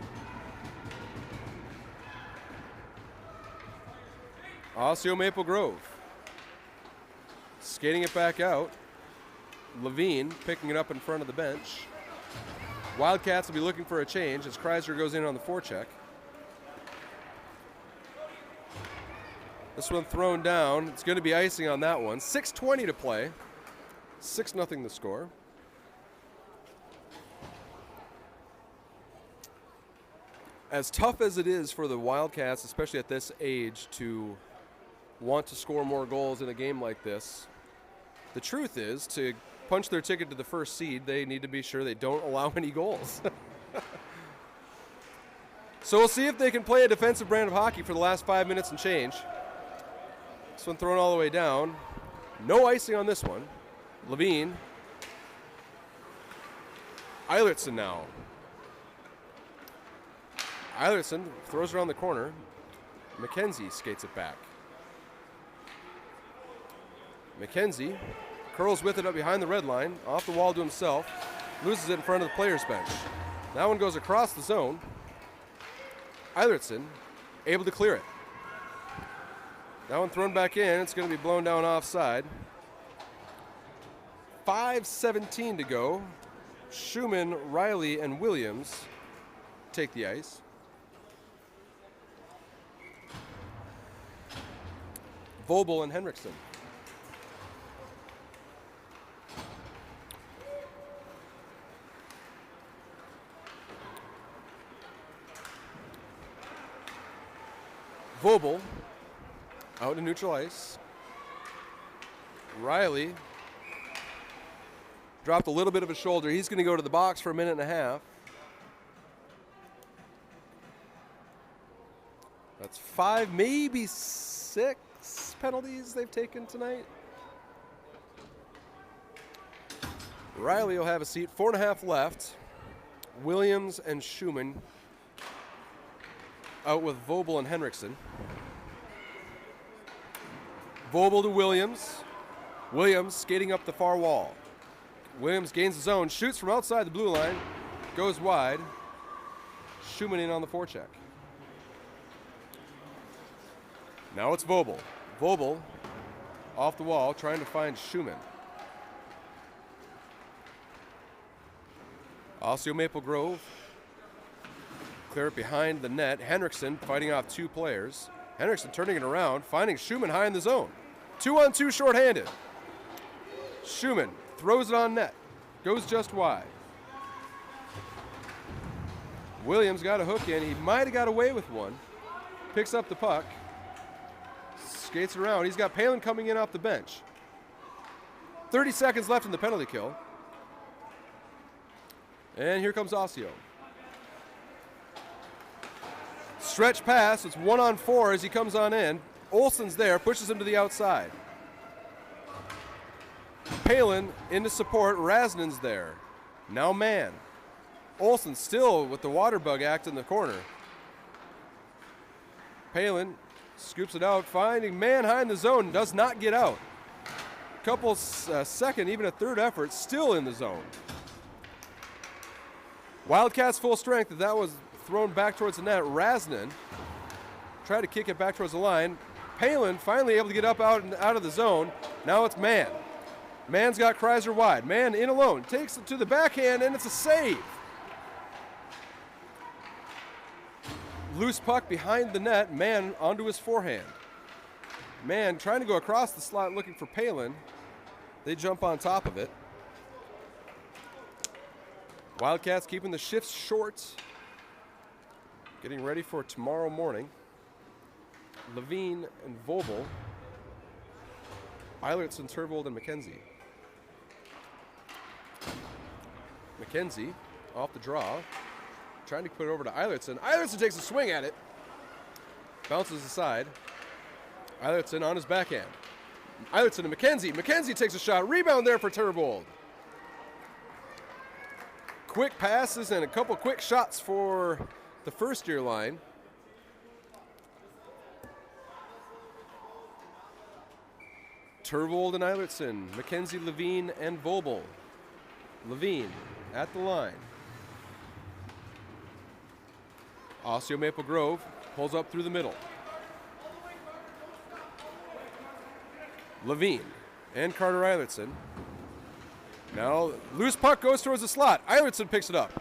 Osseo Maple Grove. Skating it back out. Levine picking it up in front of the bench. Wildcats will be looking for a change as Kreiser goes in on the forecheck. This one thrown down. It's going to be icing on that one. 6:20 to play. 6-0 the score. As tough as it is for the Wildcats, especially at this age, to want to score more goals in a game like this, the truth is, to punch their ticket to the first seed, they need to be sure they don't allow any goals. So we'll see if they can play a defensive brand of hockey for the last 5 minutes and change. This one thrown all the way down. No icing on this one. Levine. Eilertson now. Eilertson throws around the corner. MacKenzie skates it back. MacKenzie curls with it up behind the red line, off the wall to himself, loses it in front of the players' bench. That one goes across the zone. Eilertson able to clear it. That one thrown back in. It's going to be blown down offside. 5:17 to go. Schuman, Riley, and Williams take the ice. Voelbel and Henrickson. Voelbel out to neutral ice. Riley dropped a little bit of a shoulder. He's going to go to the box for a minute and a half. That's 5, maybe 6 penalties they've taken tonight. Riley will have a seat. 4.5 left. Williams and Schuman out with Voelbel and Henrickson. Voelbel to Williams. Williams skating up the far wall. Williams gains the zone, shoots from outside the blue line, goes wide. Schuman in on the forecheck. Now it's Voelbel. Voelbel off the wall, trying to find Schuman. Osseo Maple Grove clear it behind the net. Henrickson fighting off 2 players. Henrickson turning it around, finding Schuman high in the zone. 2-on-2 shorthanded. Schuman throws it on net. Goes just wide. Williams got a hook in. He might have got away with one. Picks up the puck. Skates around. He's got Palen coming in off the bench. 30 seconds left in the penalty kill. And here comes Osseo. Stretch pass. It's 1-on-4 as he comes on in. Olsen's there. Pushes him to the outside. Palen into support. Rasnan's there. Now Mann. Olsen still with the water bug act in the corner. Palen scoops it out, finding Mann high in the zone. Does not get out. Couple second, even a third effort, still in the zone. Wildcats full strength. That was thrown back towards the net. Rasnan tried to kick it back towards the line. Palen finally able to get up out of the zone. Now it's Mann. Mann's got Kreiser wide. Mann in alone. Takes it to the backhand, and it's a save. Loose puck behind the net. Mann onto his forehand. Mann trying to go across the slot looking for Palen. They jump on top of it. Wildcats keeping the shifts short. Getting ready for tomorrow morning. Levine and Voelbel. Eilertson, Turvold, and MacKenzie. MacKenzie off the draw. Trying to put it over to Eilertson. Eilertson takes a swing at it. Bounces aside. Eilertson on his backhand. Eilertson to MacKenzie. MacKenzie takes a shot. Rebound there for Turvold. Quick passes and a couple quick shots for the first-year line. Turvold and Eilertson. MacKenzie, Levine, and Voelbel. Levine at the line. Osseo Maple Grove pulls up through the middle. Levine and Carter Eilertson. Now loose puck goes towards the slot. Eilertson picks it up.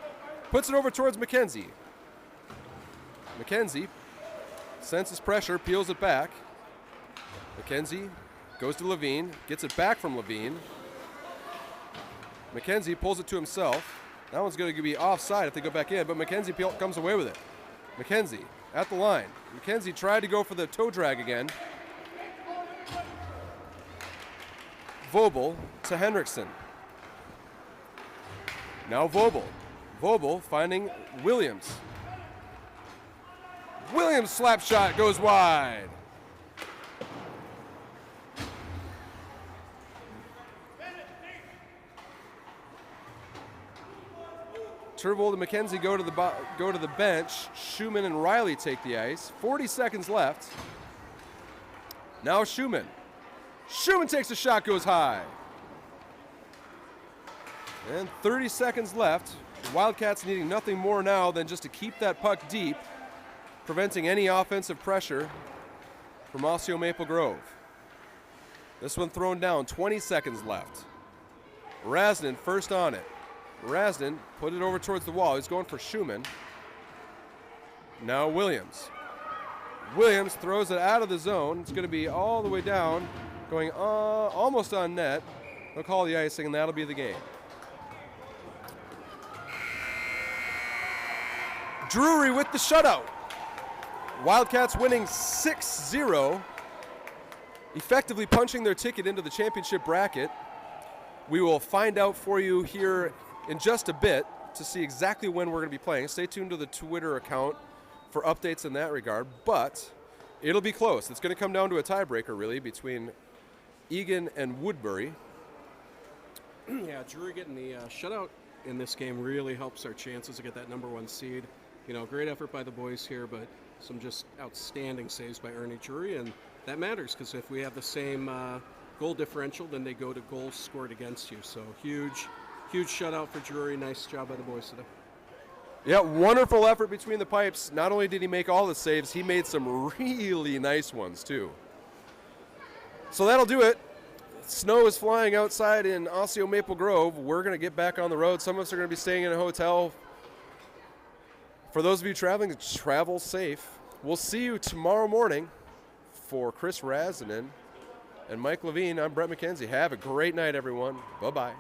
Puts it over towards MacKenzie. MacKenzie senses pressure, peels it back. MacKenzie goes to Levine, gets it back from Levine. MacKenzie pulls it to himself. That one's going to be offside if they go back in, but MacKenzie comes away with it. MacKenzie at the line. MacKenzie tried to go for the toe drag again. Voelbel to Henrickson. Now Voelbel. Voelbel finding Williams. Williams slap shot goes wide. Turvold and MacKenzie go to the bench. Schuman and Riley take the ice. 40 seconds left. Now Schuman. Schuman takes a shot, goes high. And 30 seconds left. The Wildcats needing nothing more now than just to keep that puck deep, preventing any offensive pressure from Osseo Maple Grove. This one thrown down, 20 seconds left. Rasnan first on it. Rasnan put it over towards the wall. He's going for Schuman. Now Williams. Williams throws it out of the zone. It's going to be all the way down, going almost on net. They'll call the icing, and that'll be the game. Drury with the shutout. Wildcats winning 6-0, effectively punching their ticket into the championship bracket. We will find out for you here in just a bit to see exactly when we're going to be playing. Stay tuned to the Twitter account for updates in that regard, but it'll be close. It's going to come down to a tiebreaker, really, between Eagan and Woodbury. Yeah, Drury getting the shutout in this game really helps our chances to get that #1 seed. You know, great effort by the boys here, but some just outstanding saves by Ernie Drury, and that matters because if we have the same goal differential, then they go to goals scored against you. So huge shutout for Drury. Nice job by the boys today. Yeah, wonderful effort between the pipes. Not only did he make all the saves, he made some really nice ones too. So that'll do it. Snow is flying outside in Osseo Maple Grove. We're going to get back on the road. Some of us are going to be staying in a hotel. For those of you traveling, travel safe. We'll see you tomorrow morning. For Chris Razinen and Mike Levine, I'm Brett MacKenzie. Have a great night, everyone. Bye-bye.